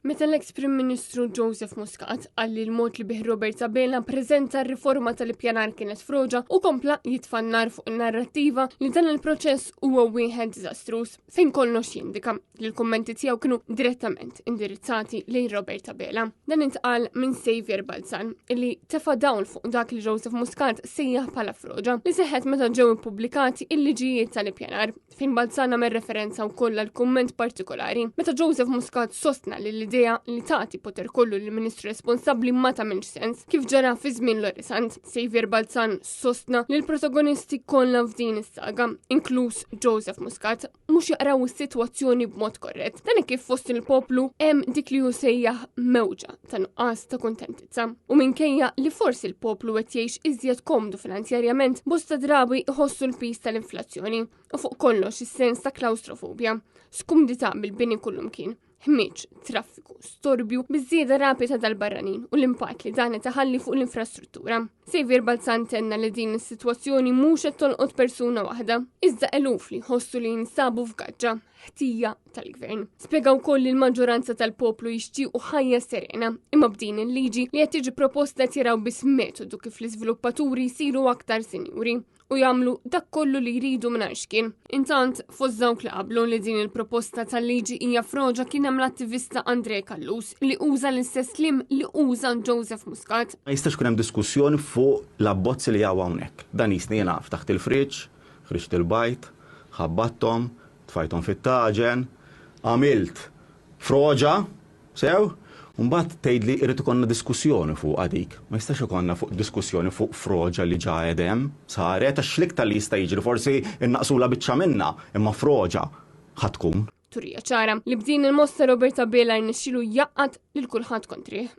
Meta l-ex Prim Ministru Joseph Muscat għalli l-mod li bih Robert Sabela preżenta r-riforma tal-ippjanar kienet froġa u kompla jitfannar fuq il-narrattiva li dan il-proċess huwa wieħed diżastruż fejn kollox jindika li l-kummenti tiegħu kienu direttament indirizzati lejn Robert Sabela. Dan intqal minn Xavier Balzan illi tefa' dawl fuq dak li Joseph Muscat sejjaħ bħala froġa li seħħet meta ġew ippubblikati il-liġijiet tal-ippjanar fejn Balzan għamel referenza wkoll għal kumment partikolari meta Joseph Muscat sostna li l-idea li tagħti poter kollu lill-Ministru responsabbli ma tagħmilx sens kif ġara fi żmien Lorisant. Xavier Balzan sostna li l-protagonisti kollha f'din is-saga, inkluż Joseph Muscat, mhux jaqraw is-sitwazzjoni b'mod korrett. Dan kif fost il-poplu hemm dik li hu sejjaħ mewġa ta' nuqqas ta' kuntentizza. U minkejja li forsi l-poplu qed jgħix iżjed komdu finanzjarjament bosta drabi iħossu l-pis tal-inflazzjoni u fuq kollox is-sens ta' klaustrofobja, skumdità bil-bini kullum kien. Ħmieġ, traffiku, storbju, biżżieda rapida tal-barranin u l-impatt li dan taħalli fuq l-infrastruttura. Xavier Balzan tenna li din is-sitwazzjoni mhux qed tolqot persuna waħda, iżda eluf li jħossu li jinsabu f'gaġġa ħtija tal-gvern. Spjegaw wkoll li l-maġġoranza tal-poplu jixtiequ ħajja serena, imma b'din il-liġi li qed tiġi proposta tiraw biss metodu kif l-iżviluppaturi jsiru aktar sinjuri u jagħmlu dak kollu li jridu mingħajr xkien. Intant, fost dawk li qablu li din il-proposta tal-liġi hija froġa kien hemm l-attivista Andrej Kallus li uża l-istess kliem li uża Joseph Muscat. Ma jistax kun hemm diskussjoni fuq l-abbozzi li hawn hawnhekk. Dan jisni jiena ftaħt il-friġġ, ħriġt il-bajt, ħabbatthom, tfajthom fit-taġen, għamilt froġa, sew, mbagħad tgħidli irid ikollna diskussjoni fuq dik. Ma jistax ikollna fuq diskussjoni fuq froġa li ġa edem saret għax l-iktar li jista' jiġri forsi innaqsula biċċa minna, imma froġa ħadd tkun. Turija ċara li b'din il-mossa Robert Sabela jnexxielu jaqgħad lil kulħadd kontrih.